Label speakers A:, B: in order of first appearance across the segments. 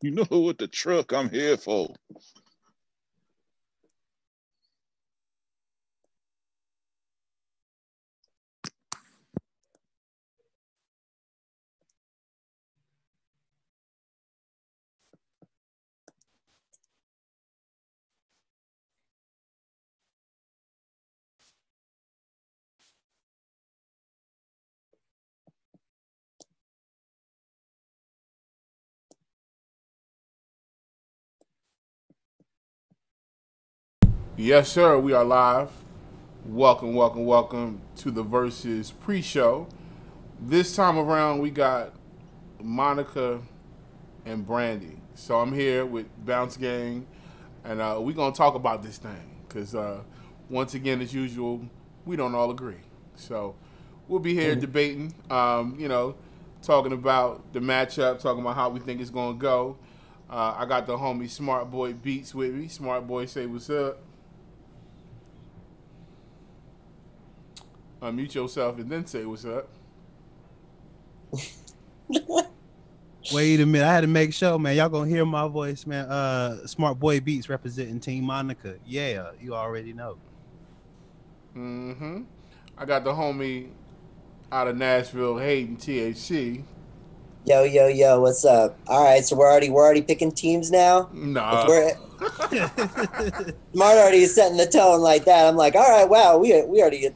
A: You know what the truck I'm here for.
B: Yes, sir. We are live. Welcome, welcome, welcome to the Verzuz pre-show. This time around, we got Monica and Brandy. So I'm here with Bouncegvng, and we're going to talk about this thing because, once again, as usual, we don't all agree. So we'll be here debating, talking about the matchup, talking about how we think it's going to go. I got the homie Smart Boy Beats with me. Smart Boy, say what's up. Unmute yourself and then say what's up.
C: Wait a minute, I had to make sure, man. Y'all gonna hear my voice, man. Smart Boy Beats representing Team Monica. Yeah, you already know.
B: I got the homie out of Nashville, Hayden THC.
D: Yo, what's up? All right, so we're already picking teams now.
B: Nah.
D: Smart already setting the tone like that. I'm like, all right, wow, we already get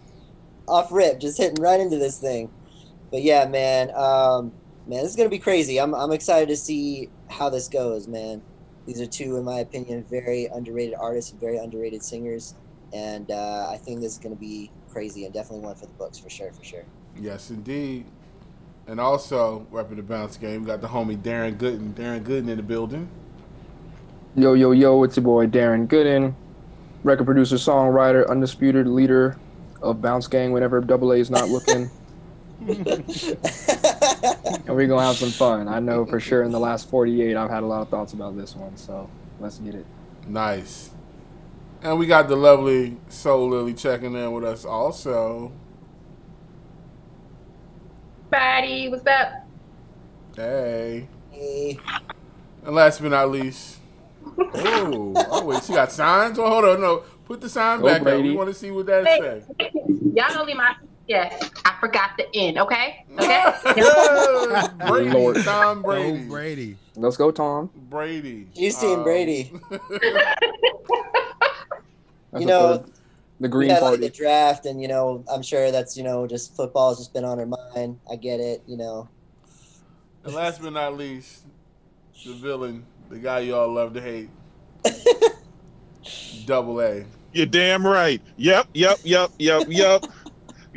D: off rip, just hitting right into this thing. But yeah, man, this is gonna be crazy. I'm excited to see how this goes, man. These are two, in my opinion, very underrated artists and very underrated singers, and I think this is gonna be crazy and definitely one for the books for sure.
B: Yes, indeed. And also, repping the Bouncegvng, we got the homie Darren Gooden. Darren Gooden in the building.
E: Yo, it's your boy Darren Gooden, record producer, songwriter, undisputed leader of Bouncegvng whenever AA is not looking. And we're gonna have some fun. I know for sure in the last 48 I've had a lot of thoughts about this one, so let's get it.
B: Nice. And we got the lovely Soul Lily checking in with us also.
F: Buddy, what's up?
B: Hey. And last but not least, oh wait, she got signs? Oh, hold on, no. Put the sign back up. We want to see what that says.
F: Y'all know my yes. I forgot the N. Okay.
B: Brady,
E: Lord.
B: Tom Brady.
C: Oh, Brady.
E: Let's go, Tom.
B: Brady.
D: You seen Brady?
E: The Green
D: Party.
E: Party.
D: The draft, and I'm sure that's just football's just been on her mind. I get it,
B: And last but not least, the villain, the guy y'all love to hate, AA.
A: You're damn right. Yep. You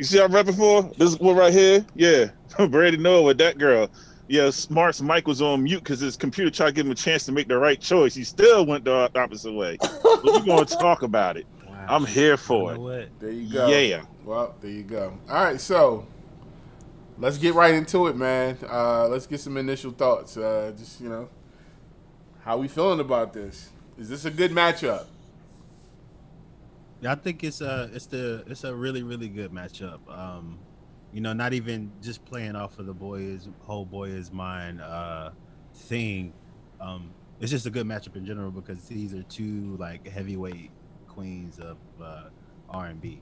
A: see I'm repping for? This one right here? Yeah. Brady Noah with that girl. Yeah, Smart's mic was on mute because his computer tried to give him a chance to make the right choice. He still went the opposite way. But we're going to talk about it. Wow. I'm here for it.
B: There you go.
A: Yeah.
B: Well, there you go. All right, so let's get right into it, man. Let's get some initial thoughts. How we feeling about this? Is this a good matchup?
C: Yeah, I think it's a really, really good matchup. Not even just playing off of the whole boy is mine thing. It's just a good matchup in general because these are two like heavyweight queens of R&B.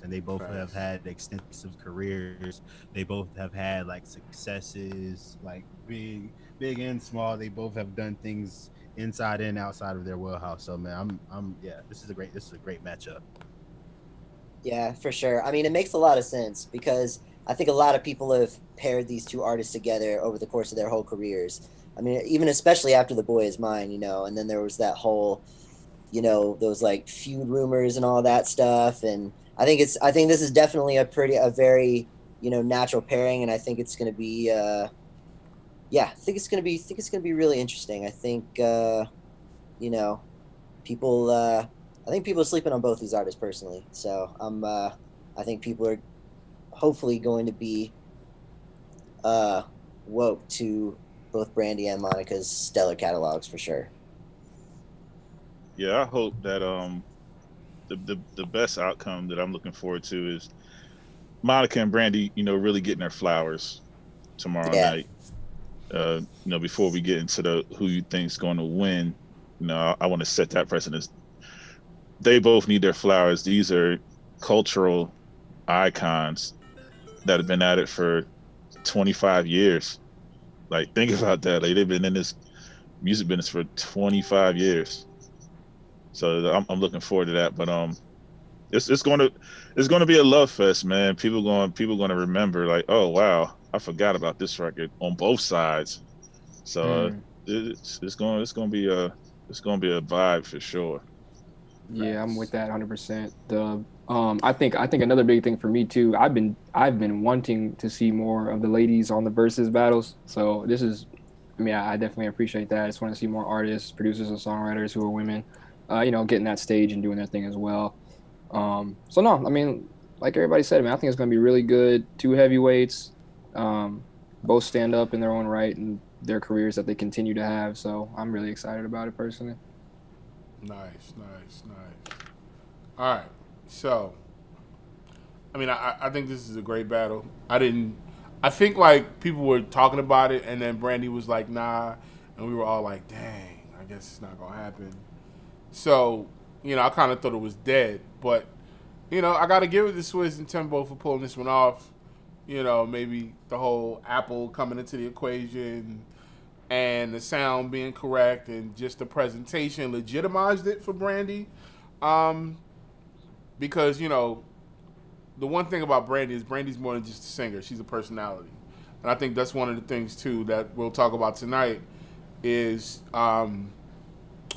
C: And they both have had extensive careers. They both have had like successes, like big and small. They both have done things inside and outside of their wheelhouse. So man, this is a great matchup.
D: Yeah, for sure. I mean, it makes a lot of sense because I think a lot of people have paired these two artists together over the course of their whole careers. I mean, even especially after The Boy Is Mine, and then there was that whole, those like feud rumors and all that stuff. And I think this is definitely a very, natural pairing. And I think it's going to be, I think it's going to be really interesting. I think, people are sleeping on both these artists personally. So I think people are hopefully going to be woke to both Brandy and Monica's stellar catalogs for sure.
A: Yeah, I hope that the best outcome that I'm looking forward to is Monica and Brandy, really getting their flowers tomorrow night. Before we get into the who you think's going to win, I want to set that precedent. They both need their flowers. These are cultural icons that have been at it for 25 years. Like, think about that. Like, they've been in this music business for 25 years. So I'm looking forward to that. But it's going to be a love fest, man. People going to remember, like, oh wow, I forgot about this record on both sides. So it's going to be a vibe for sure.
E: Yeah, I'm with that 100%. I think another big thing for me too. I've been wanting to see more of the ladies on the Verzuz battles. So this is, I definitely appreciate that. I just want to see more artists, producers, and songwriters who are women, getting that stage and doing their thing as well. So no, like everybody said, I think it's going to be really good. Two heavyweights, both stand up in their own right and their careers that they continue to have. So I'm really excited about it personally.
B: Nice. All right, so I think this is a great battle. I think like people were talking about it, and then Brandy was like, nah, and we were all like, dang, I guess it's not gonna happen. So I kind of thought it was dead, but I got to give it to Swizz and Timbo for pulling this one off. Maybe the whole Apple coming into the equation and the sound being correct and just the presentation legitimized it for Brandy. Because, the one thing about Brandy is Brandy's more than just a singer. She's a personality. And I think that's one of the things, too, that we'll talk about tonight is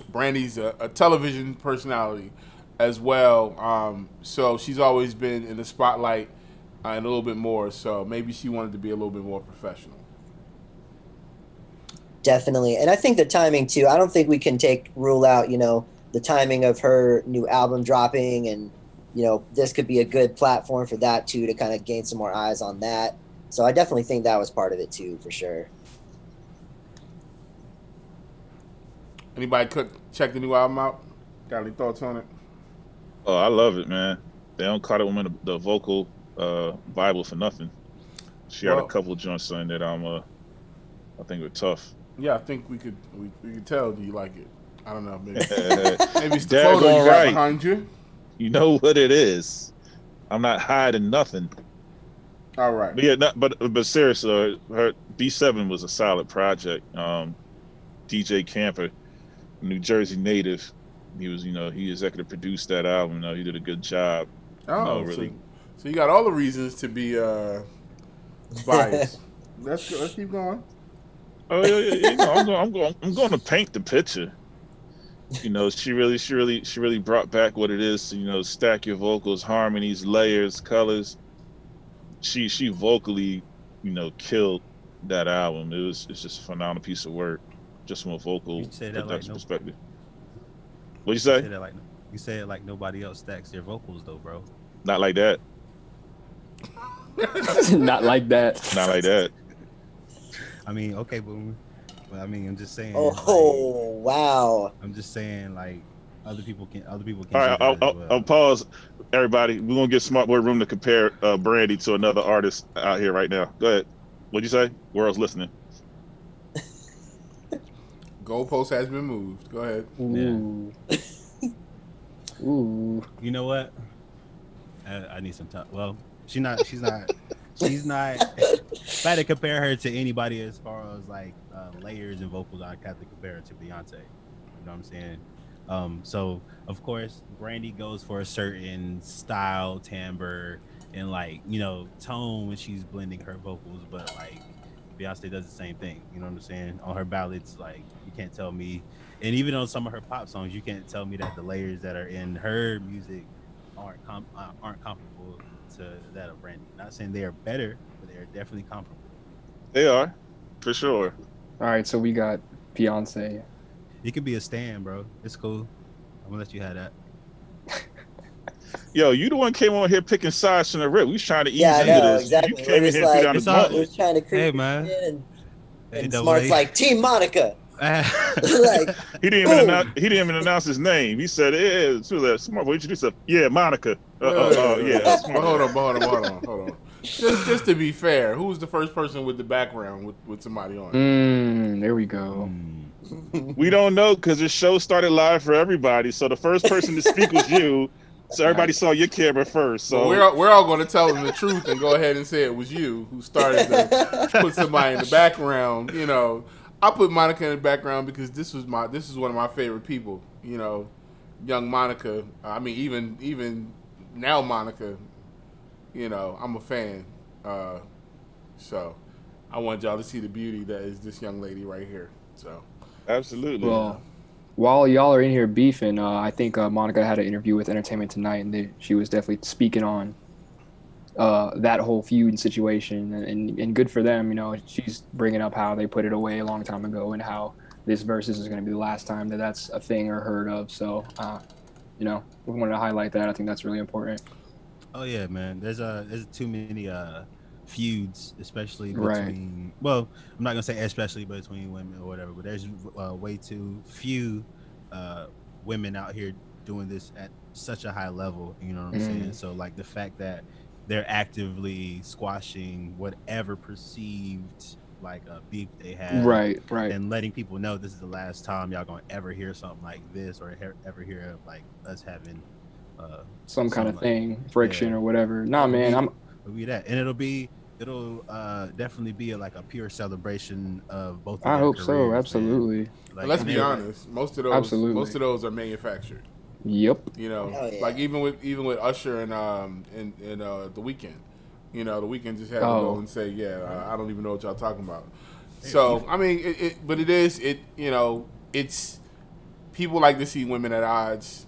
B: Brandy's a television personality as well. So she's always been in the spotlight and a little bit more. So maybe she wanted to be a little bit more professional.
D: Definitely. And I think the timing, too. I don't think we can rule out, the timing of her new album dropping, and this could be a good platform for that too, to kind of gain some more eyes on that. So I definitely think that was part of it too, for sure.
B: Anybody could check the new album out? Got any thoughts on it?
A: Oh, I love it, man. They don't call that woman the vocal Bible for nothing. She had a couple of joints in that I think were tough.
B: Yeah, I think we could tell. Do you like it? I don't know. Maybe it's the photo you got
A: right
B: behind you.
A: You know what it is. I'm not hiding nothing.
B: All right.
A: But yeah, but seriously, her B7 was a solid project. DJ Camper, New Jersey native, he was, he executive produced that album. He did a good job.
B: Oh,
A: really.
B: So you got all the reasons to be biased. Let's keep going.
A: Oh yeah. I'm going to paint the picture. She really brought back what it is to, stack your vocals, harmonies, layers, colors. She vocally, killed that album. It's just a phenomenal piece of work, just from a vocal production perspective. What'd you say?
C: You say it like nobody else stacks their vocals though, bro.
A: Not like that.
E: Not like that.
A: Not like that.
C: Okay, boom. But I'm just saying.
D: Oh, wow.
C: I'm just saying, like, other people can. All
A: right, I'll pause, everybody. We're gonna get Smart Boy room to compare Brandy to another artist out here right now. Go ahead. What'd you say? World's listening.
B: Goalpost has been moved. Go ahead.
E: Ooh. Ooh.
C: You know what? I need some time. Well, she's not. If I had to compare her to anybody as far as like layers and vocals, I'd have to compare her to Beyonce. You know what I'm saying? So of course, Brandy goes for a certain style, timbre, and like tone when she's blending her vocals, but like Beyonce does the same thing. You know what I'm saying? On her ballads, like you can't tell me, and even on some of her pop songs, you can't tell me that the layers that are in her music aren't comparable to that of Brandy. Not saying they are better, but they are definitely comparable.
A: They are, for sure.
E: All right, so we got Beyonce.
C: It could be a stand, bro. It's cool. I'm gonna let you have that.
A: Yo, you the one came on here picking sides from the rip. We was trying to ease into this.
D: Exactly.
A: You came in here
D: like,
A: down the button.
D: We was trying to creep
C: man.
D: and Smart's like, Team Monica. Like,
A: he didn't even announce his name. He said, "Yeah, Smart Boy, introduce himself. Yeah, Monica. Yeah."
B: Hold on. Just to be fair, who was the first person with the background with somebody on it?
E: There we go.
A: We don't know because the show started live for everybody. So the first person to speak was you. So everybody saw your camera first. So
B: we're all going to tell them the truth and go ahead and say it was you who started to put somebody in the background. You know, I put Monica in the background because this is one of my favorite people. You know, young Monica. I mean, even now Monica. You know, I'm a fan. So I want y'all to see the beauty that is this young lady right here. So
A: absolutely.
E: Well, while y'all are in here beefing, I think Monica had an interview with Entertainment Tonight, and she was definitely speaking on that whole feud situation, and good for them. You know, she's bringing up how they put it away a long time ago, and how this Verzuz is going to be the last time that's a thing or heard of. So, you know, we wanted to highlight that. I think that's really important.
C: Oh yeah, man. There's too many feuds, especially between. Well, I'm not gonna say especially between women or whatever, but there's way too few women out here doing this at such a high level. You know what I'm saying? So like the fact that they're actively squashing whatever perceived like a beef they have,
E: right,
C: and letting people know this is the last time y'all gonna ever hear something like this, or ever hear of like us having
E: some kind of thing, friction or whatever. Nah, man,
C: it'll be that, and it'll definitely be like a pure celebration of both.
E: I hope so, absolutely.
B: Like, let's be honest, most of those are manufactured.
E: Yep.
B: You know, like even with Usher and the Weeknd. You know, the Weeknd just had to go and say, I don't even know what y'all talking about. So I mean, but you know, it's people like to see women at odds.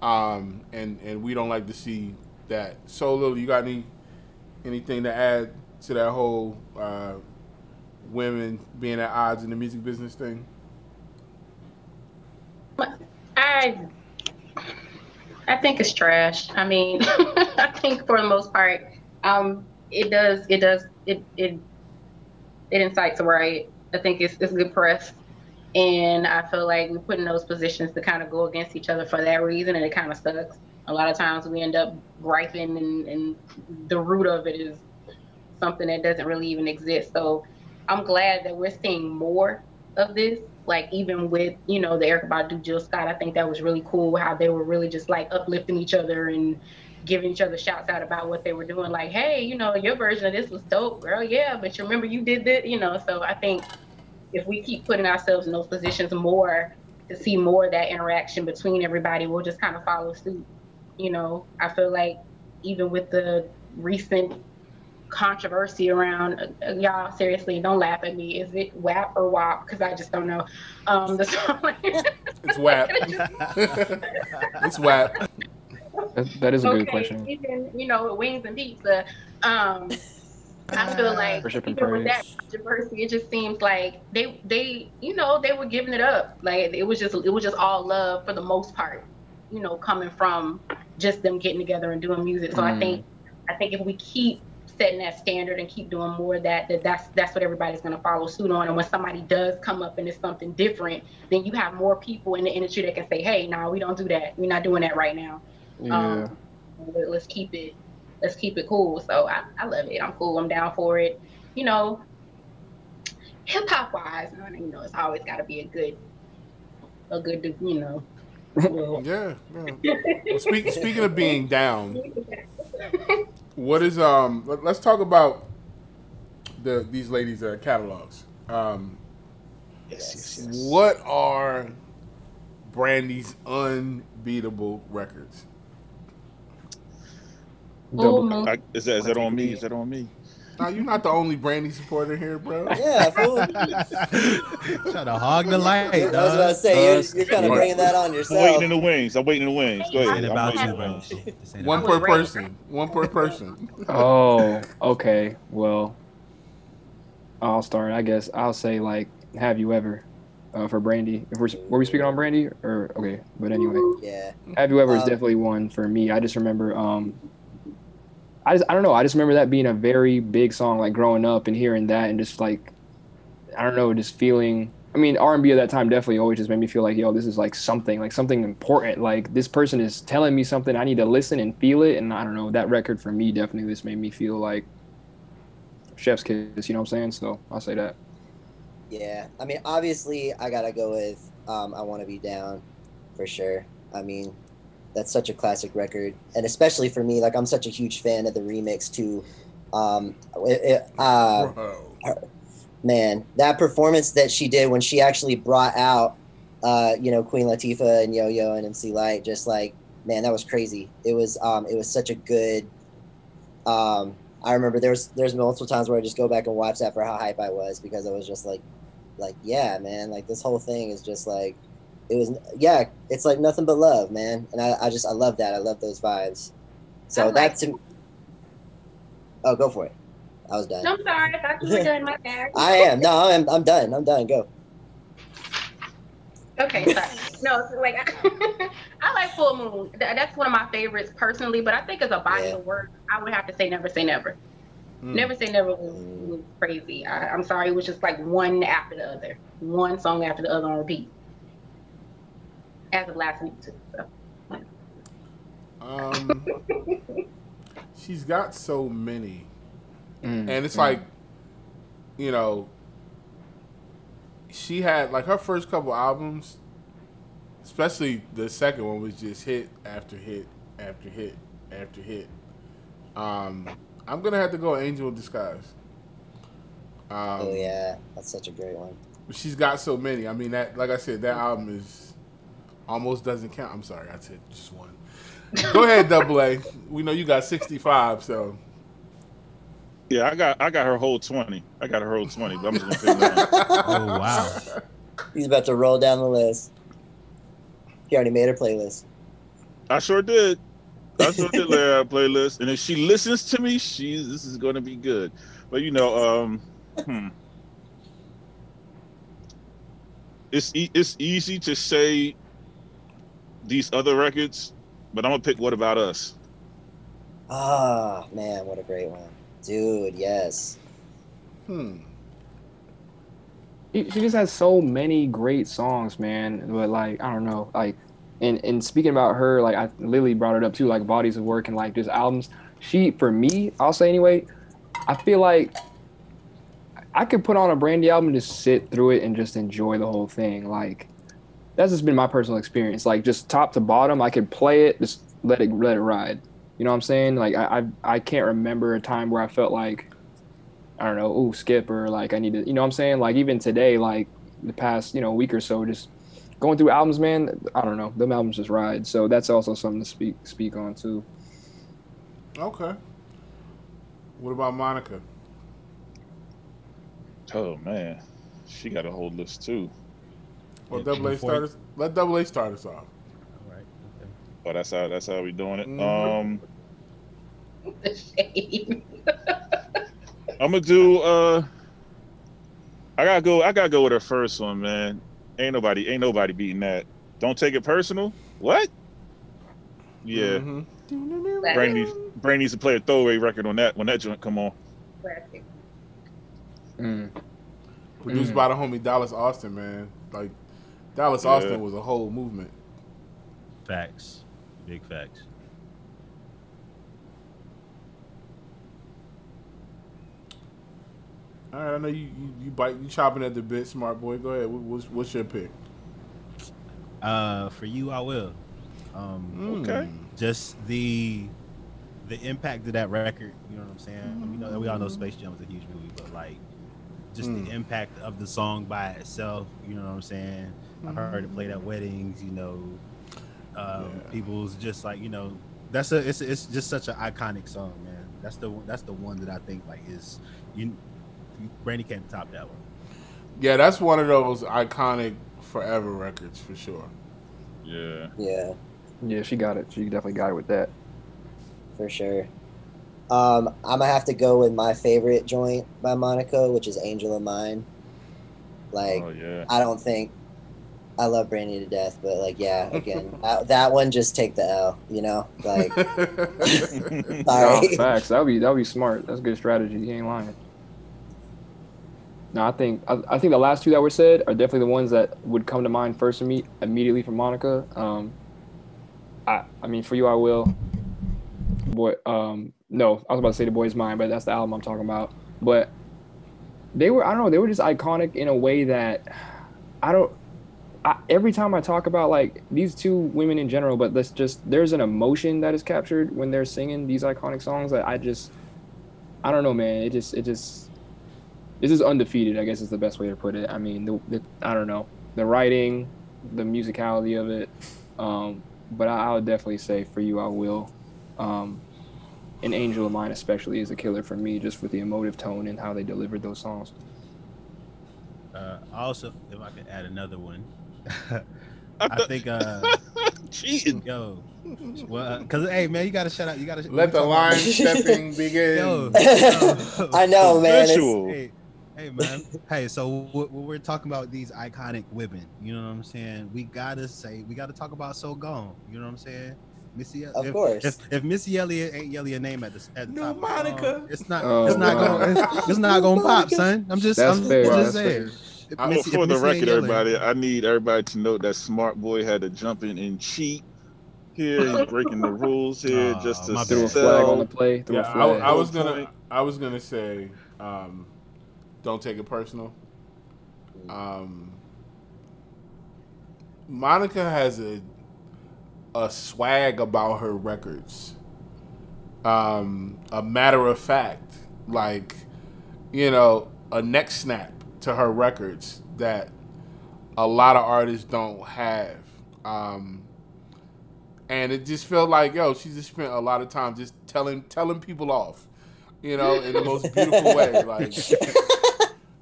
B: And we don't like to see that. So, Lil, you got anything to add to that whole women being at odds in the music business thing?
F: I think it's trash. I mean, I think for the most part, it incites a riot. I think it's good press. And I feel like we put in those positions to kind of go against each other for that reason, and it kind of sucks. A lot of times we end up griping, and the root of it is something that doesn't really even exist. So I'm glad that we're seeing more of this. Like even with, you know, the Erykah Badu, Jill Scott, I think that was really cool how they were really just like uplifting each other and giving each other shouts out about what they were doing. Like, hey, you know, your version of this was dope, girl. Yeah, but you remember you did that, you know. So I think if we keep putting ourselves in those positions more to see more of that interaction between everybody, we'll just kind of follow suit. You know, I feel like even with the recent controversy around, y'all seriously, don't laugh at me. Is it WAP or WAP? Because I just don't know. The song.
B: It's WAP. It's WAP.
E: That is a good question.
F: Even, you know, Wings and Pizza. I feel like even with that controversy, it just seems like they you know, they were giving it up. Like it was just all love for the most part, you know, coming from just them getting together and doing music. So I think if we keep setting that standard and keep doing more of that's what everybody's gonna follow suit on. And when somebody does come up and it's something different, then you have more people in the industry that can say, hey, no, we don't do that. We're not doing that right now.
E: Yeah.
F: Let's keep it cool. So I love it. I'm cool. I'm down for it. You know, hip hop wise, you know, it's always got to be a good, you know.
B: Yeah. Well, speaking of being down, what is let's talk about these ladies' catalogs.
A: Yes.
B: What are Brandy's unbeatable records?
A: Is that on me? Is that on me?
B: No, you're not the only Brandy supporter here, bro.
D: Yeah, fool.
C: Trying to hog the light.
D: I was about to say, you're kind of bringing that on yourself.
A: I'm waiting in the wings. Go ahead.
C: About
A: I'm
C: you,
A: waiting.
C: bro.
B: One per person. One per person.
E: Oh, okay. Well, I'll start. I guess I'll say like, "Have You Ever?" For Brandy. Were we speaking on Brandy or okay? But anyway,
D: Yeah.
E: Have You Ever is definitely one for me. I just remember. I don't know. I just remember that being a very big song, like growing up and hearing that, and just like, I don't know, just feeling. I mean, R&B at that time definitely always just made me feel like, yo, this is like something important. Like this person is telling me something. I need to listen and feel it. And I don't know, that record for me definitely just made me feel like chef's kiss. You know what I'm saying? So I'll say that.
D: Yeah, I mean, obviously, I gotta go with "I Want to Be Down" for sure. I mean, that's such a classic record, and especially for me, like I'm such a huge fan of the remix too. Man, that performance that she did when she actually brought out, Queen Latifah and Yo Yo and MC Light, just like, man, that was crazy. It was such a good. I remember there's multiple times where I just go back and watch that for how hype I was, because I was just like, yeah, man, like this whole thing is just like, it's like nothing but love, man, and I love that. I love those vibes. So oh, go for it. I was done.
F: No, I'm sorry. I thought you were done, my bad.
D: I am. No, I'm done. I'm done. Go.
F: Okay, sorry. No, like I like Full Moon. That's one of my favorites personally, but I think as a body of work, I would have to say Never Say Never. Never Say Never was crazy. I'm sorry, it was just like one after the other. One song after the other on repeat. As of last week too. So.
B: She's got so many. And it's like, she had like her first couple albums, especially the second one, was just hit after hit after hit after hit. I'm gonna have to go Angel in Disguise.
D: Oh yeah, that's such a great one.
B: She's got so many. I mean, that, like I said, that album is almost doesn't count. I'm sorry, I said just one. Go ahead, Double A. We know you got 65, so.
A: Yeah, I got her whole 20. I got her whole 20, but I'm just gonna pick one.
C: Oh wow.
D: He's about to roll down the list. He already made her playlist.
A: I sure did. Let her a playlist, and if she listens to me, this is going to be good. But it's easy to say these other records, but I'm gonna pick "What About Us."
D: Ah, man, what a great one, dude. Yes.
E: She just has so many great songs, man. But like, I don't know, like, and speaking about her, like Lily brought it up too, like bodies of work and like just albums. For me, I'll say anyway, I feel like I could put on a Brandy album and just sit through it and just enjoy the whole thing. Like, that's just been my personal experience. Like, just top to bottom, I could play it, just let it ride. You know what I'm saying? Like, I can't remember a time where I felt like, I don't know, skip, or like I need to, you know what I'm saying? Like, even today, like the past, week or so, just going through albums, man, I don't know, them albums just ride. So that's also something to speak on too.
B: Okay. What about Monica?
A: Oh man, she got a whole list too.
B: Well, let Double A start us off.
C: All right. Okay.
A: Oh, that's how we doing it.
F: The shame.
A: I'm gonna do. I gotta go with her first one, man. Ain't nobody beating that. Don't Take It Personal. What? Yeah. Brandy needs to play a throwaway record on that when that joint come on.
F: Classic.
B: Produced by the homie Dallas Austin, man. Like, Dallas Austin was a whole movement.
C: Facts. Big facts.
B: All right, I know you chopping at the bit, smart boy. Go ahead. What's your pick?
C: For you, I will.
A: Okay.
C: Just the impact of that record. You know what I'm saying? We all know Space Jam was a huge movie, but like, just the impact of the song by itself. You know what I'm saying? I've heard it played at weddings. People's just like, it's just such an iconic song, man. That's the one that I think like is Brandy can't top that one.
B: Yeah, that's one of those iconic forever records for sure.
A: Yeah.
E: Yeah, she got it. She definitely got it with that.
D: For sure. I'm gonna have to go with my favorite joint by Monica, which is "Angel of Mine." Like, I don't think I love Brandy to death, but like, yeah, again, that one just take the L, like.
E: No, facts. That'll be smart. That's a good strategy. He ain't lying. No, I think the last two that were said are definitely the ones that would come to mind first immediately from Monica. I mean, for you, I will. Boy, No, I was about to say The Boy's Mine, but that's the album I'm talking about. But they were, I don't know, they were just iconic in a way that every time I talk about like these two women in general, but there's an emotion that is captured when they're singing these iconic songs that I don't know, man. It's just undefeated, I guess is the best way to put it. I mean, I don't know, the writing, the musicality of it. But I would definitely say For You I Will. An Angel of Mine especially is a killer for me, just with the emotive tone and how they delivered those songs.
C: Also, if I could add another one,
A: I
C: think
A: cheating.
C: Yo, well, because hey man, you gotta shut up. You gotta
B: let the line stepping begin.
C: Yo,
D: I know, man.
C: Hey man, hey. So when we're talking about these iconic women, you know what I'm saying? We gotta talk about So Gone. You know what I'm saying? Missy,
D: of course.
C: If Missy Elliott ain't yelling your name at the top,
B: Monica,
C: it's not gonna pop, son. I'm just saying.
A: For the record, everybody, I need everybody to note that Smart Boy had to jump in and cheat. Here, he's breaking the rules here just to
E: threw a flag on the play.
B: I was gonna say, don't take it personal. Monica has a swag about her records. A matter of fact, like, you know, a neck snap to her records that a lot of artists don't have. And it just felt like, yo, she just spent a lot of time just telling people off, you know, in the most beautiful way. Like,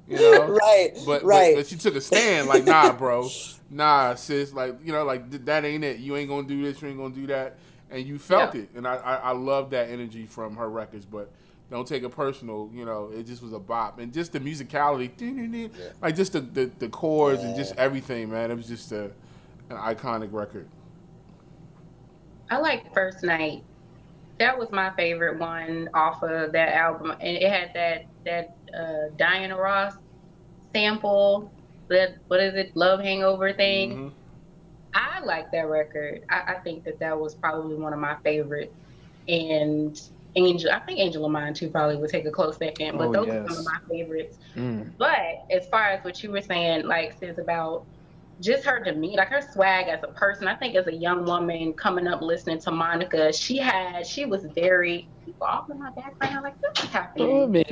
B: you know?
D: Right.
B: But she took a stand, like, nah, bro. Nah, sis, like, you know, like, that ain't it. You ain't gonna do this, you ain't gonna do that. And you felt it. And I love that energy from her records, but don't take it personal, you know, it just was a bop. And just the musicality, like just the chords and just everything, man. It was just an iconic record.
F: I like First Night. That was my favorite one off of that album. And it had that Diana Ross sample, what is it, Love Hangover thing. Mm-hmm. I like that record. I think that was probably one of my favorites. And I think Angel of Mine too probably would take a close second, but those are some of my favorites. But as far as what you were saying, like, sis, about just her demeanor, like her swag as a person, I think as a young woman coming up listening to Monica, she was very, people all in my background, like, what is happening?
E: The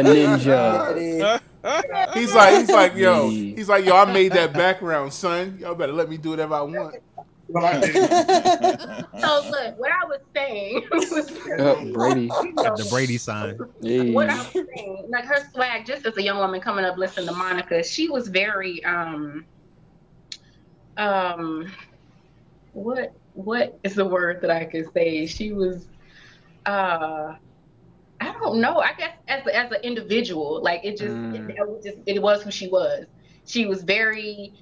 E: ninja.
B: He's like, yo, I made that background, son. Y'all better let me do whatever I want.
F: So look, what I was saying
E: Brady.
C: The Brady sign.
E: Hey.
F: What I was saying, like her swag, just as a young woman coming up listening to Monica, she was very what is the word that I could say? She was I don't know. I guess as an individual, like it was who she was. She was very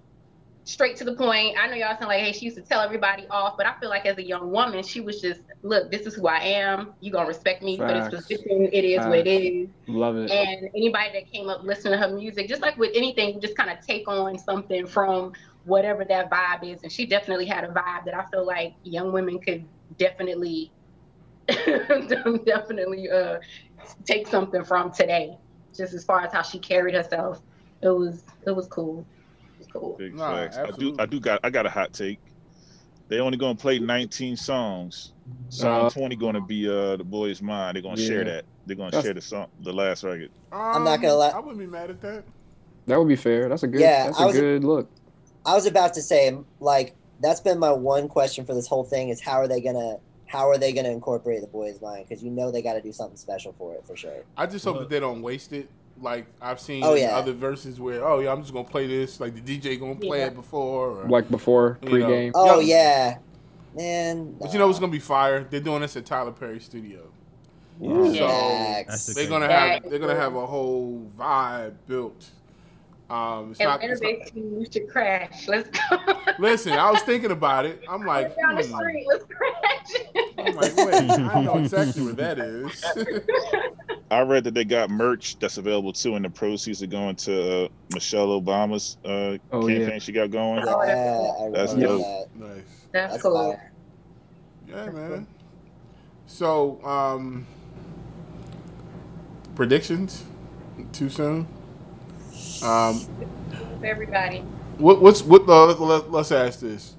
F: straight to the point. I know y'all saying like, hey, she used to tell everybody off, but I feel like as a young woman, she was just, look, this is who I am. You gonna respect me for this position. It is what it is.
E: Love it.
F: And anybody that came up listening to her music, just like with anything, you just kind of take on something from whatever that vibe is. And she definitely had a vibe that I feel like young women could definitely take something from today, just as far as how she carried herself. It was cool. Cool.
A: Big facts. I got a hot take. They only gonna play 19 songs. Song 20 gonna be The Boy's Mine. They're gonna share that. They're gonna share the song, the last record.
D: I'm not gonna lie.
B: I wouldn't be mad at that.
E: That would be fair. That's a good. That's a good look.
D: I was about to say, like, that's been my one question for this whole thing is how are they gonna incorporate The Boy's Mine? Because you know they got to do something special for it, for sure.
B: I just hope that they don't waste it. Like I've seen other verses where, I'm just gonna play this. Like the DJ gonna play it before, or,
E: like before pregame.
D: Oh yeah, man.
B: But you know what's gonna be fire? They're doing this at Tyler Perry Studio. So they're gonna have a whole vibe built. It's not
F: to crash. Let's go.
B: Listen, I was thinking about it. I'm like,
F: down the street, let's crash.
B: I'm like, wait, I know exactly where that is.
A: I read that they got merch that's available too, and the proceeds are going to Michelle Obama's campaign she got going.
D: Yeah,
A: that's dope.
B: Nice.
F: That's cool.
B: Yeah, man. So, predictions? Too soon?
F: Everybody.
B: Let's ask this.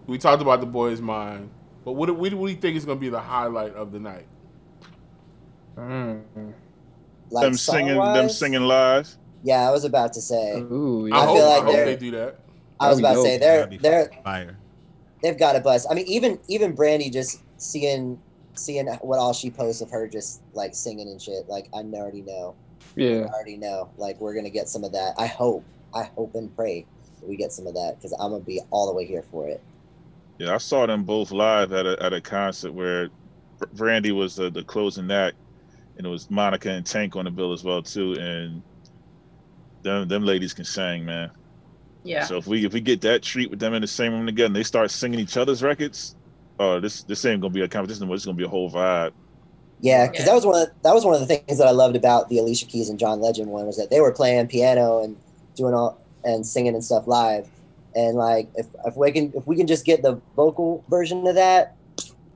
B: We talked about the boys' mind, but what do you think is going to be the highlight of the night?
D: Like
A: them singing live.
D: Yeah, I was about to say.
E: Ooh, yeah.
B: I
D: feel like
B: hope they do that.
D: I was about to say they're
C: fire.
D: They've got a buzz. I mean, even Brandy, just seeing what all she posts of her just like singing and shit. Like I already know.
E: Yeah.
D: I already know. Like we're gonna get some of that. I hope and pray that we get some of that because I'm gonna be all the way here for it.
A: Yeah, I saw them both live at a concert where Brandy was the closing act, and it was Monica and Tank on the bill as well too. And them ladies can sing, man.
F: Yeah.
A: So if we get that treat with them in the same room together, and they start singing each other's records, this ain't gonna be a competition, but it's gonna be a whole vibe.
D: Yeah, because that was one of the things that I loved about the Alicia Keys and John Legend one was that they were playing piano and doing all and singing and stuff live, and like if we can just get the vocal version of that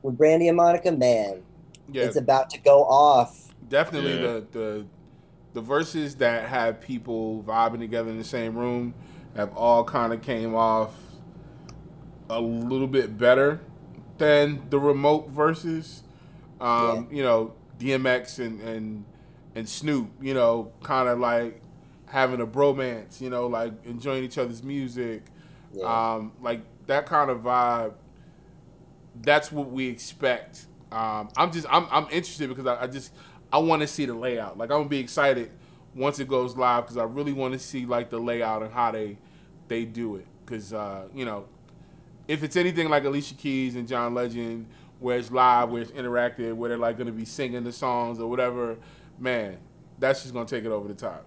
D: with Brandy and Monica, man, it's about to go off.
B: Definitely the verses that have people vibing together in the same room have all kind of came off a little bit better than the remote verses. You know, DMX and Snoop, you know, kind of like having a bromance, you know, like enjoying each other's music. Like that kind of vibe. That's what we expect. I'm interested because I want to see the layout. Like I'm gonna be excited once it goes live because I really want to see like the layout and how they do it. Because you know, if it's anything like Alicia Keys and John Legend, where it's live, where it's interactive, where they're like gonna be singing the songs or whatever, man, that's just gonna take it over the top.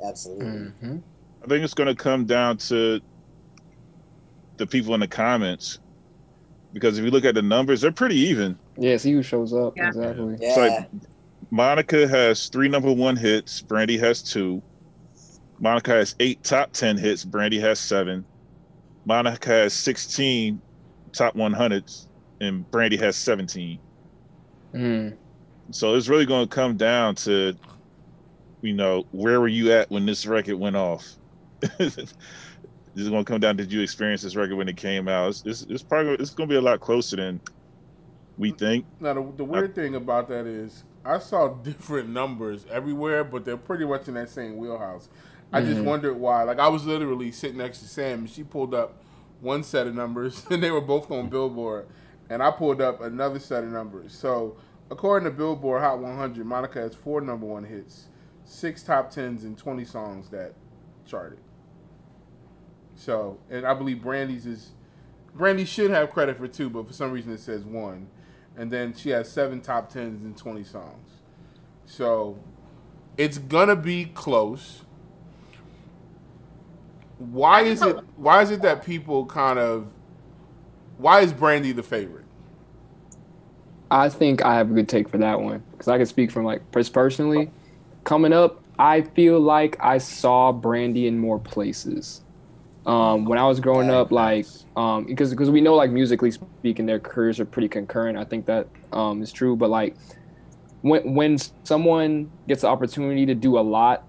D: Absolutely.
E: Mm-hmm.
A: I think it's gonna come down to the people in the comments. Because if you look at the numbers, they're pretty even.
E: Yeah, see who shows up.
F: Yeah.
E: Exactly.
D: Yeah.
A: It's like Monica has 3 #1 hits, Brandy has 2. Monica has 8 top 10 hits, Brandy has 7. Monica has 16 top 100s, and Brandy has 17. So it's really going to come down to, you know, where were you at when this record went off? This is going to come down to, did you experience this record when it came out? It's going to be a lot closer than we think.
B: Now, the weird thing about that is I saw different numbers everywhere, but they're pretty much in that same wheelhouse. I just wondered why. Like, I was literally sitting next to Sam, and she pulled up one set of numbers, and they were both on Billboard, and I pulled up another set of numbers. So, according to Billboard Hot 100, Monica has 4 #1 hits, 6 top 10s, and 20 songs that charted. So, and I believe Brandy should have credit for 2, but for some reason it says 1. And then she has 7 top 10s and 20 songs. So, it's gonna be close. Why is it that people why is Brandy the favorite?
E: I think I have a good take for that one because I can speak from like personally. Coming up, I feel like I saw Brandy in more places. When I was growing up, like, because we know, like, musically speaking, their careers are pretty concurrent. I think that is true. But like, when someone gets the opportunity to do a lot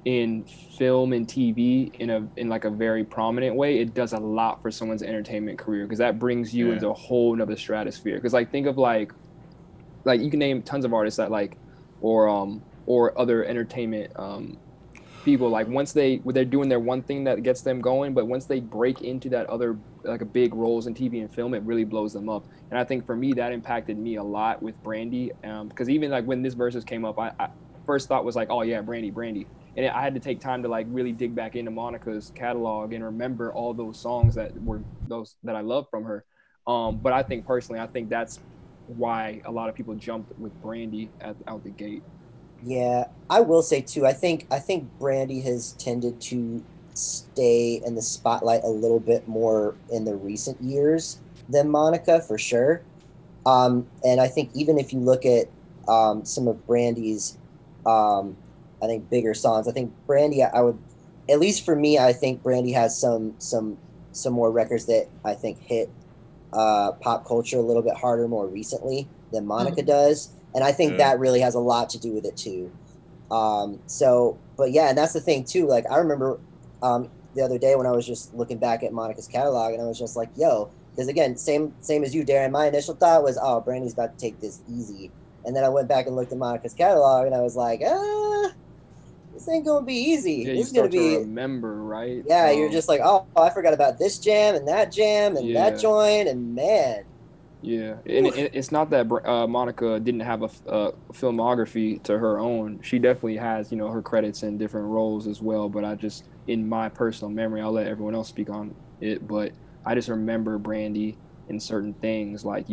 E: in film and TV in like a very prominent way, it does a lot for someone's entertainment career because that brings you into a whole nother stratosphere. Because like, think of like you can name tons of artists that like, or other entertainment people, like once they're doing their one thing that gets them going, but once they break into that other like a big roles in TV and film, it really blows them up. And I think for me that impacted me a lot with Brandy, because even like when this Verzuz came up, I first thought was like, oh yeah, Brandy, and I had to take time to like really dig back into Monica's catalog and remember all those songs that were those that I loved from her. But I think personally, I think that's why a lot of people jumped with Brandy out the gate.
D: Yeah, I will say too. I think Brandy has tended to stay in the spotlight a little bit more in the recent years than Monica, for sure. And I think even if you look at some of Brandy's, I think bigger songs, I think Brandy, I would, at least for me, I think Brandy has some more records that I think hit pop culture a little bit harder more recently than Monica does, and I think that really has a lot to do with it too. But yeah, and that's the thing too. Like I remember the other day when I was just looking back at Monica's catalog, and I was just like, yo, because again, same as you, Darren. My initial thought was, oh, Brandy's about to take this easy, and then I went back and looked at Monica's catalog, and I was like, this ain't gonna be easy.
E: Yeah,
D: this is gonna be.
E: Remember, right?
D: Yeah, you're just like, oh, I forgot about this jam and that that joint, and man.
E: Yeah, and it's not that Monica didn't have a filmography to her own. She definitely has, her credits in different roles as well. But I just, in my personal memory, I'll let everyone else speak on it. But I just remember Brandy in certain things, like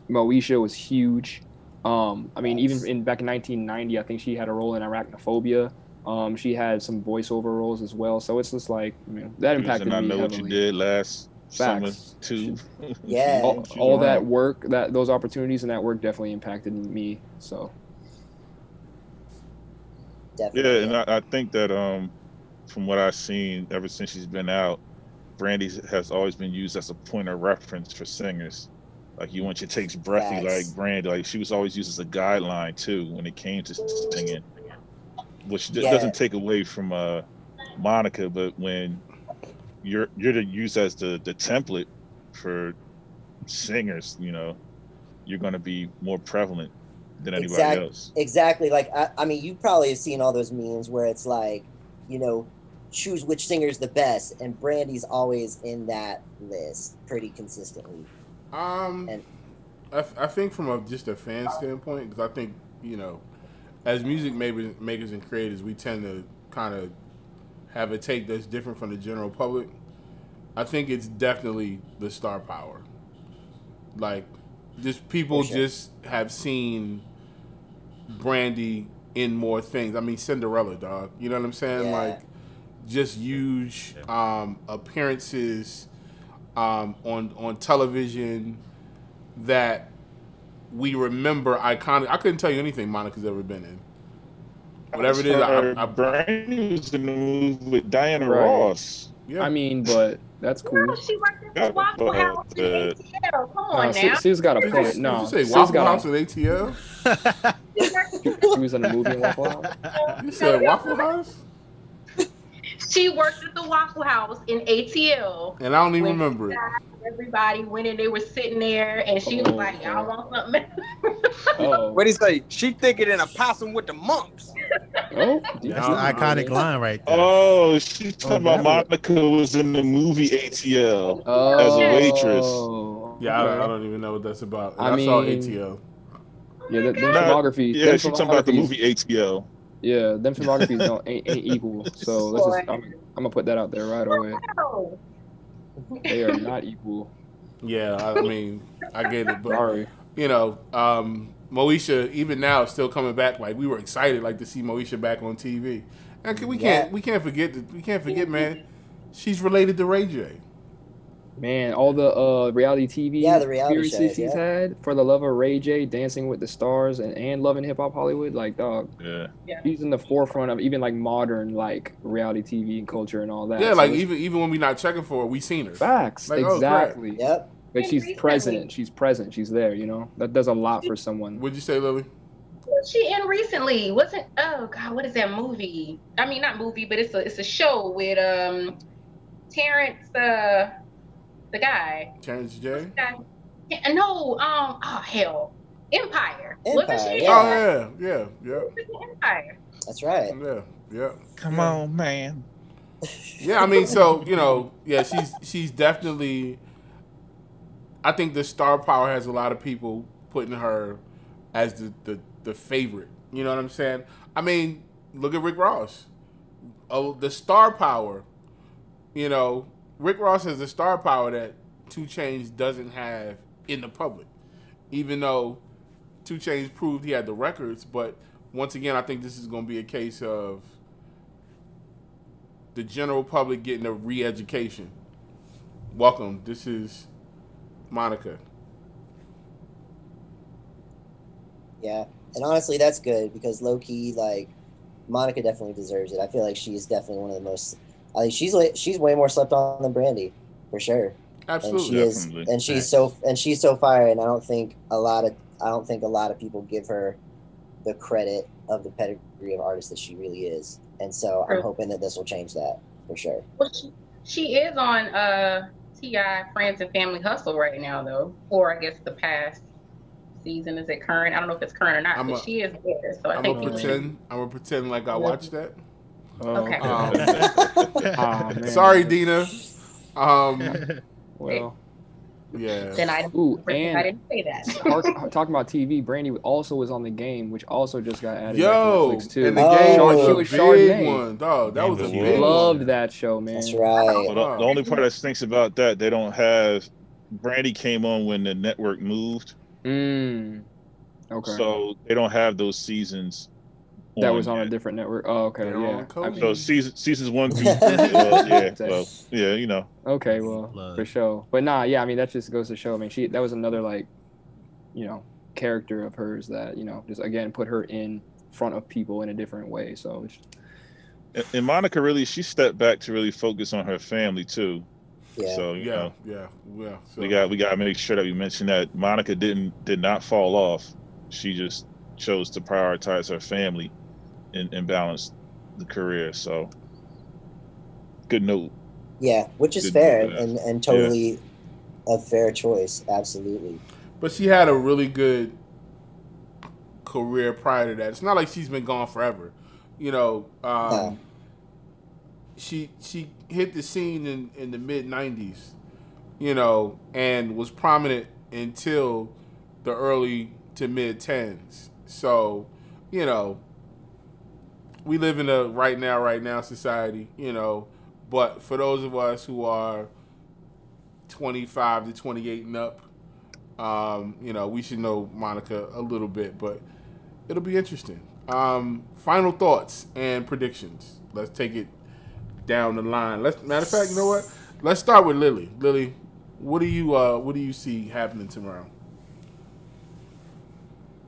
E: Moesha was huge. I mean, even back in 1990, I think she had a role in Arachnophobia. She had some voiceover roles as well. So it's just like, that impacted me heavily.
A: I Know What You Did last summer too.
D: Yeah,
E: all that work, those opportunities and that work definitely impacted me. So
D: definitely.
A: Yeah, and I think that from what I've seen ever since she's been out, Brandy has always been used as a point of reference for singers. Like you want your takes breathy like Brandy. Like she was always used as a guideline too when it came to singing, which doesn't take away from Monica, but when you're used as the template for singers, you're going to be more prevalent than anybody else.
D: Exactly. Like I mean, you probably have seen all those memes where it's like, choose which singer's the best, and Brandy's always in that list pretty consistently.
B: I think from just a fan standpoint, because I think as music makers and creators, we tend to kind of have a take that's different from the general public. I think it's definitely the star power. Like, just people just have seen Brandy in more things. I mean, Cinderella, dog. You know what I'm saying?
D: Yeah.
B: Like, just huge appearances on television that we remember iconic. I couldn't tell you anything Monica's ever been in. Whatever it is,
A: Brandy was in the movie with Diana Ross.
B: Yeah.
E: I mean, but that's cool.
F: No, she worked at the Waffle House in ATL. Come on now.
E: Sue's got a point. No,
B: did you say Waffle House in ATL?
E: She was in a movie in Waffle House.
B: You said Waffle House?
F: She worked at the Waffle House in ATL.
B: And I don't even remember it.
F: Everybody went in, they were sitting there, and she was like, y'all want something?
G: What do you say? She thicker than a possum with the mumps.
C: That's an iconic line right there.
A: Oh, she's talking about Monica was in the movie ATL as a waitress.
B: Yeah, I don't even know what that's about. I saw ATL.
E: Yeah, the filmography.
A: Yeah, she's talking about the movie ATL.
E: Yeah, them filmographies ain't equal. So I'm gonna put that out there right away. They are not equal.
B: Yeah, I mean, I get it, but
E: sorry.
B: Moesha even now is still coming back. Like we were excited, like to see Moesha back on TV. And we can't forget, man. She's related to Ray J.
E: Man, all the reality TV
D: the reality
E: experiences
D: shows,
E: he's had, For the Love of Ray J, Dancing with the Stars, and Love and Hip Hop Hollywood, like dog.
A: Yeah.
E: He's in the forefront of even like modern like reality TV and culture and all that.
B: Yeah,
E: so
B: like even when we're not checking for her, we seen her.
E: Facts,
B: like,
E: exactly.
D: Yep.
E: But she's present. She's present. She's there. That does a lot for someone.
B: What'd you say, Lily?
F: What's she in recently? Wasn't what is that movie? I mean, not movie, but it's a show with Terrence the guy.
B: Terrence J?
F: No, hell. Empire. Wasn't she?
B: Oh yeah.
F: Empire.
D: That's right.
B: Yeah.
A: Come on, man.
B: Yeah, I mean, so she's definitely. I think the star power has a lot of people putting her as the favorite. You know what I'm saying? I mean, look at Rick Ross. The star power. Rick Ross has the star power that 2 Chainz doesn't have in the public. Even though 2 Chainz proved he had the records, but once again, I think this is going to be a case of the general public getting a re-education. Welcome. This is Monica.
D: Yeah, and honestly, that's good because low key, like Monica definitely deserves it. I feel like she's definitely one of the most. I think she's way more slept on than Brandy, for sure.
B: Absolutely,
D: and she's so fire, and I don't think a lot of people give her the credit of the pedigree of artist that she really is. And so I'm hoping that this will change that for sure.
F: Well, she is on T.I. Friends and Family Hustle right now, though, or I guess the past season. Is it current? I don't know if it's current or not, but she is there. So I think
B: I'm gonna pretend like I watched that.
F: Okay.
E: Man.
B: Sorry, Dina.
E: Well,
B: yeah.
F: Then I didn't say that.
E: Talking about TV, Brandy also was on The Game, which also just got added
B: Yo,
E: back to Netflix too.
B: and The Game was a big
E: Chardonnay.
B: one, dog. That was a big one.
E: Loved that show, man.
D: That's right.
A: Well, the only part that stinks about that, they don't have. Brandy came on when the network moved.
E: Okay.
A: So they don't have those seasons.
E: That was on a different network. Oh, okay, yeah.
A: So seasons 1 through 3. Yeah, you know.
E: Okay, well, for sure. But nah, yeah, I mean that just goes to show. I mean, that was another character of hers that just again put her in front of people in a different way. So.
A: And Monica really, she stepped back to really focus on her family too.
D: Yeah.
A: So
B: yeah. So,
A: we got to make sure that we mention that Monica did not fall off. She just chose to prioritize her family and balance the career. So good note.
D: Yeah, which is fair and totally a fair choice. Absolutely.
B: But she had a really good career prior to that. It's not like she's been gone forever.
D: No.
B: She hit the scene in the mid 90s, and was prominent until the early to mid 10s. So, we live in a right now society, but for those of us who are 25 to 28 and up, we should know Monica a little bit, but it'll be interesting. Final thoughts and predictions. Let's take it down the line. Matter of fact, you know what? Let's start with Lily. Lily, what do you see happening tomorrow?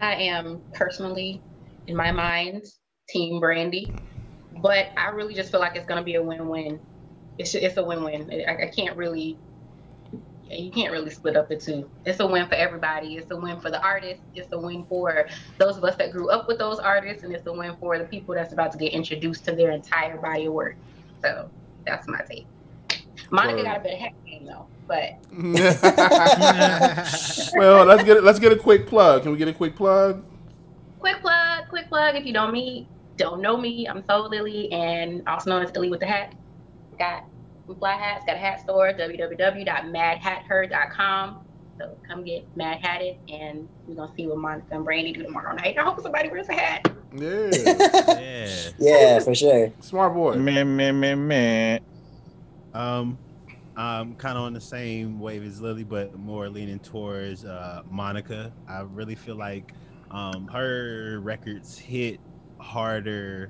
F: I am personally, in my mind, Team Brandy, but I really just feel like it's going to be a win-win. It's a win-win. You can't really split up the two. It's a win for everybody. It's a win for the artists. It's a win for those of us that grew up with those artists, and it's a win for the people that's about to get introduced to their entire body of work. So that's my take. Monica got a better hat game though, but
B: well, let's get a quick plug. Can we get a quick plug?
F: Quick plug. If you don't know me, I'm Soul Lily, and also known as Lily with the Hat. Got some fly hats. Got a hat store, www.madhather.com. So come get mad hatted, and we're gonna see what Monica and Brandy do tomorrow night. I hope somebody wears a hat.
B: Yeah.
D: Yeah, for sure.
B: Smart boy.
A: Man.
C: I'm kind of on the same wave as Lily, but more leaning towards Monica. I really feel like her records hit harder,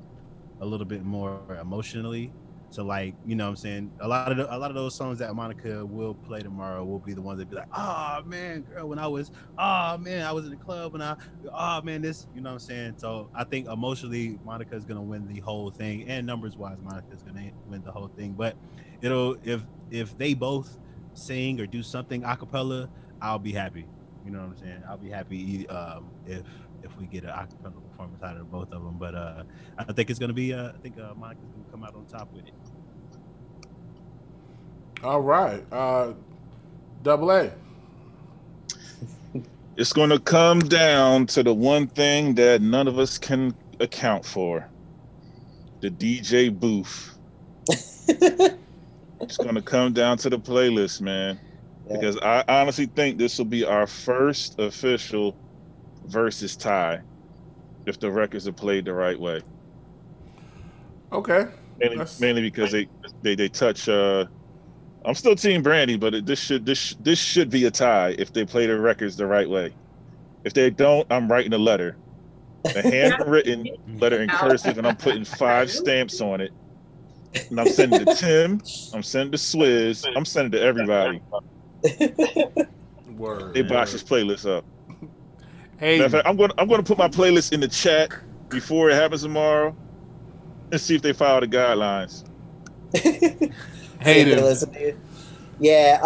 C: a little bit more emotionally. So like, what I'm saying, a lot of those songs that Monica will play tomorrow will be the ones that be like, oh man, girl, when I was in the club and this, what I'm saying. So I think emotionally Monica is gonna win the whole thing, and numbers wise Monica is gonna win the whole thing. But if they both sing or do something a cappella, I'll be happy. You know what I'm saying? I'll be happy if we get an a cappella performance out of both of them. But I think it's gonna be Monica's gonna come out on top with it.
B: All right, Double A.
A: It's gonna come down to the one thing that none of us can account for: the DJ booth. It's gonna come down to the playlist, man. Yeah. Because I honestly think this will be our first official Verzuz tie if the records are played the right way.
B: Okay.
A: Mainly because they touch. I'm still Team Brandy, but this should be a tie if they play the records the right way. If they don't, I'm writing a letter, a handwritten letter in cursive, and I'm putting 5 stamps on it. And I'm sending to Tim. I'm sending to Swizz. I'm sending to everybody.
B: Word.
A: They botch this playlist up.
B: Hey,
A: matter of fact, I'm gonna put my playlist in the chat before it happens tomorrow, and see if they follow the guidelines.
B: Hayden,
D: Yeah,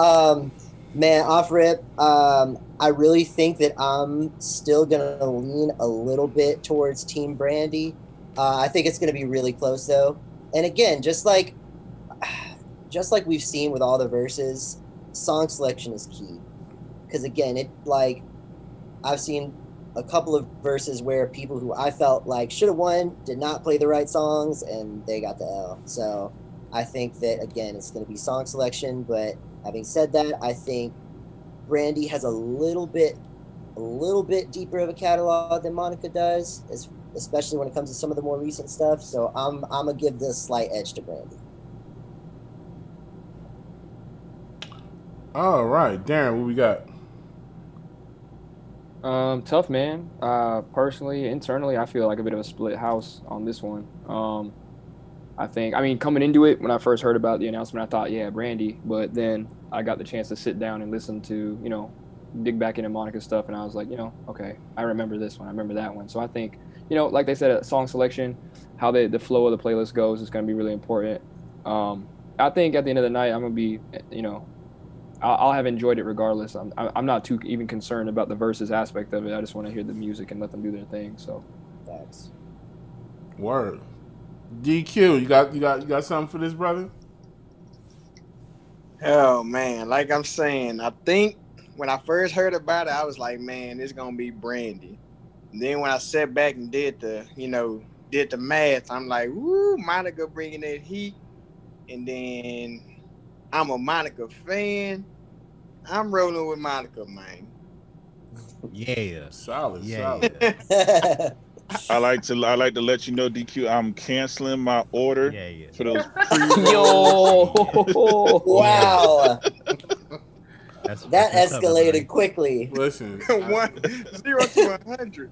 D: man, off rip, I really think that I'm still gonna lean a little bit towards Team Brandy. I think it's gonna be really close though. And again, just like we've seen with all the verses, song selection is key. Because again, I've seen a couple of verses where people who I felt like should have won did not play the right songs and they got the L. So I think that again it's going to be song selection. But having said that, I think Brandy has a little bit deeper of a catalog than Monica does, especially when it comes to some of the more recent stuff. So I'm gonna give this slight edge to Brandy.
B: All right, Darren, what we got?
E: Tough, man. Personally, internally, I feel like a bit of a split house on this one. I mean, coming into it, when I first heard about the announcement, I thought, yeah, Brandy. But then I got the chance to sit down and listen to, dig back into Monica's stuff, and I was like, okay, I remember this one, I remember that one. So I think, like they said, song selection, how the flow of the playlist goes is going to be really important. I think at the end of the night, I'm going to be, I'll have enjoyed it regardless. I'm not too even concerned about the verses aspect of it. I just want to hear the music and let them do their thing. So,
D: Thanks.
B: Word. DQ, you got something for this, brother?
G: Oh man, like I'm saying, I think when I first heard about it, I was like, man, it's gonna be Brandy. And then when I sat back and did the math, I'm like, woo, Monica bringing that heat. And then I'm a Monica fan. I'm rolling with Monica, man.
C: Yeah.
B: Solid.
A: I like to let you know, DQ, I'm canceling my order for those
E: Yo,
D: wow.
C: That's
D: That
C: what's up,
D: escalated
C: everybody.
D: quickly.
B: Listen,
G: 0 to 100.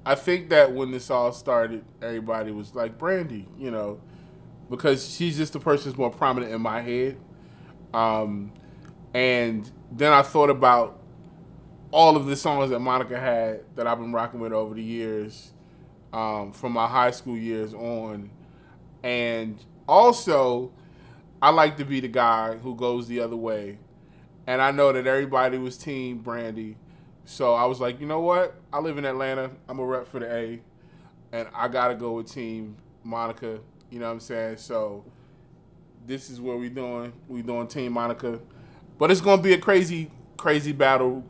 B: I think that when this all started, everybody was like Brandy, because she's just the person who's more prominent in my head. And then I thought about all of the songs that Monica had that I've been rocking with over the years, from my high school years on. And also, I like to be the guy who goes the other way. And I know that everybody was Team Brandy. So I was like, you know what? I live in Atlanta. I'm a rep for the A. And I got to go with Team Monica. You know what I'm saying? So this is what we're doing. We're doing Team Monica. But it's going to be a crazy battle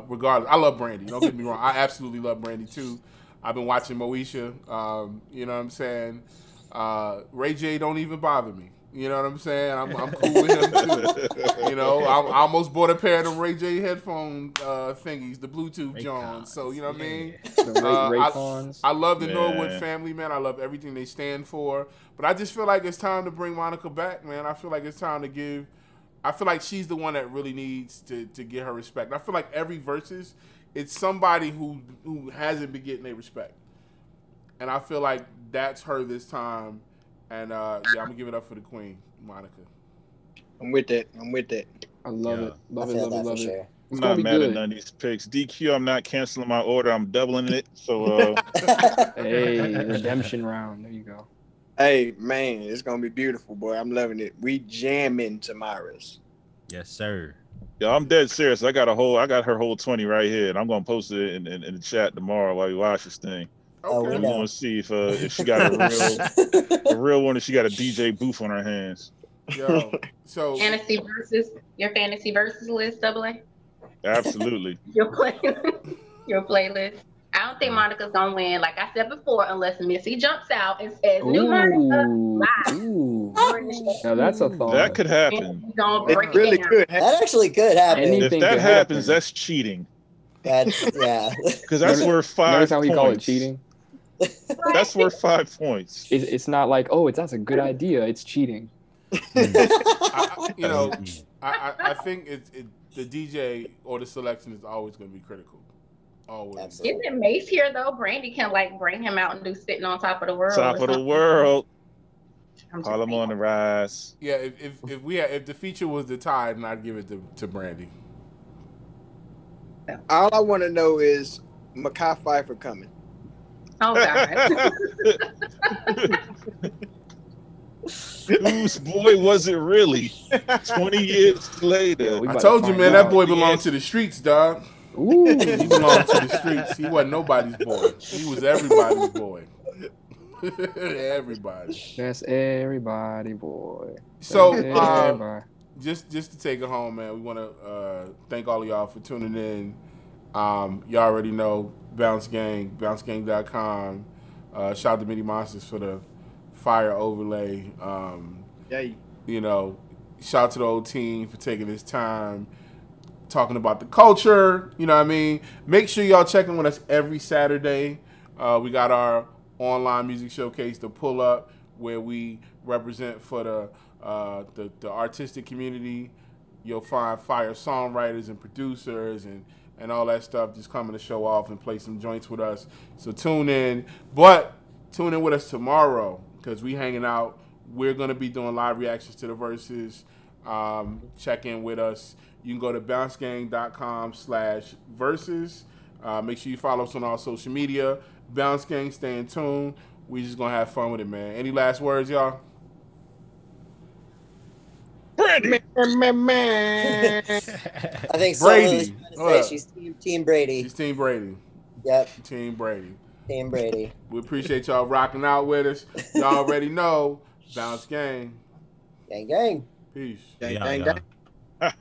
B: regardless. I love Brandy. Don't get me wrong. I absolutely love Brandy too. I've been watching Moesha. You know what I'm saying? Ray J don't even bother me. You know what I'm saying? I'm cool with him too. I almost bought a pair of them Ray J headphone thingies, the Bluetooth Johns. So you know what I mean? I love the Norwood family, man. I love everything they stand for. But I just feel like it's time to bring Monica back, man. I feel like it's time to give. I feel like she's the one that really needs to get her respect. I feel like every Verzuz, it's somebody who hasn't been getting their respect. And I feel like that's her this time. And I'm going to give it up for the queen, Monica.
G: I'm with that.
E: I love it. Love it.
D: Sure.
A: I'm not mad at none of these picks. DQ, I'm not canceling my order. I'm doubling it. So,
E: hey, redemption round. There you go.
G: Hey, man, it's going to be beautiful, boy. I'm loving it. We jamming tomorrow's.
C: Yes, sir.
A: Yeah, I'm dead serious. I got her whole 20 right here, and I'm gonna post it in the chat tomorrow while we watch this thing.
G: Okay.
A: I'm gonna see if she got a real one, if she got a DJ booth on her hands.
B: Yo, so
F: Fantasy versus your fantasy versus list, Double A.
A: Absolutely.
F: Your playlist. I don't think Monica's gonna win. Like I said before, unless Missy jumps out and says new Monica live.
E: Ooh. Now that's a thought.
A: That could happen.
G: It really could happen.
D: That actually could happen.
E: Anything
A: If that
E: could
A: happens,
E: happen.
A: that's cheating.
D: That's yeah.
A: Because that's worth 5
E: Notice how
A: points.
E: we call it cheating?
A: That's worth 5 points.
E: It's not like, that's a good idea. It's cheating.
B: I think the DJ or the selection is always going to be critical. Always.
D: Absolutely.
F: Isn't Mace here though? Brandy can bring him out and do Sitting on Top of the World.
A: Top of the world.
F: I'm just
A: Call him
F: saying.
A: on the rise.
B: Yeah, if the feature was the tie, then I'd give it to Brandy.
G: All I want to know is Mekhi Phifer coming.
F: Oh God.
A: Whose boy was it really? 20 years later.
E: Yeah, we
B: I
E: about
B: told
E: to
B: you,
E: find
B: man, that
E: out.
B: boy belonged
A: Yes.
B: to the streets, dog.
E: Ooh.
B: He belonged to the streets. He wasn't nobody's boy. He was everybody's boy. Everybody.
E: That's everybody, boy.
B: So,
E: Everybody.
B: just to take it home, man, we want to thank all of y'all for tuning in. Y'all already know Bouncegvng, bouncegvng.com. Shout out to Mini Monsters for the fire overlay.
G: Yay.
B: You know, shout out to the whole team for taking this time, talking about the culture. You know what I mean? Make sure y'all check in with us every Saturday. We got our online music showcase, the Pull Up, where we represent for the artistic community. You'll find fire songwriters and producers and all that stuff just coming to show off and play some joints with us. So tune in. But tune in with us tomorrow because we hanging out. We're going to be doing live reactions to the Verzuz. Check in with us. You can go to bouncegvng.com/Verzuz. Make sure you follow us on all social media. Bouncegvng, stay in tune. We just going to have fun with it, man. Any last words, y'all?
A: Brandy.
D: I think
B: Brady.
D: she's team Brady.
B: She's Team Brady.
D: Yep,
B: Team Brady.
D: team Brady.
B: We appreciate y'all rocking out with us. Y'all already know. Bouncegvng.
D: Gang, gang.
B: Peace.
G: Gang,
C: Yeah,
G: gang,
C: yeah.
G: gang.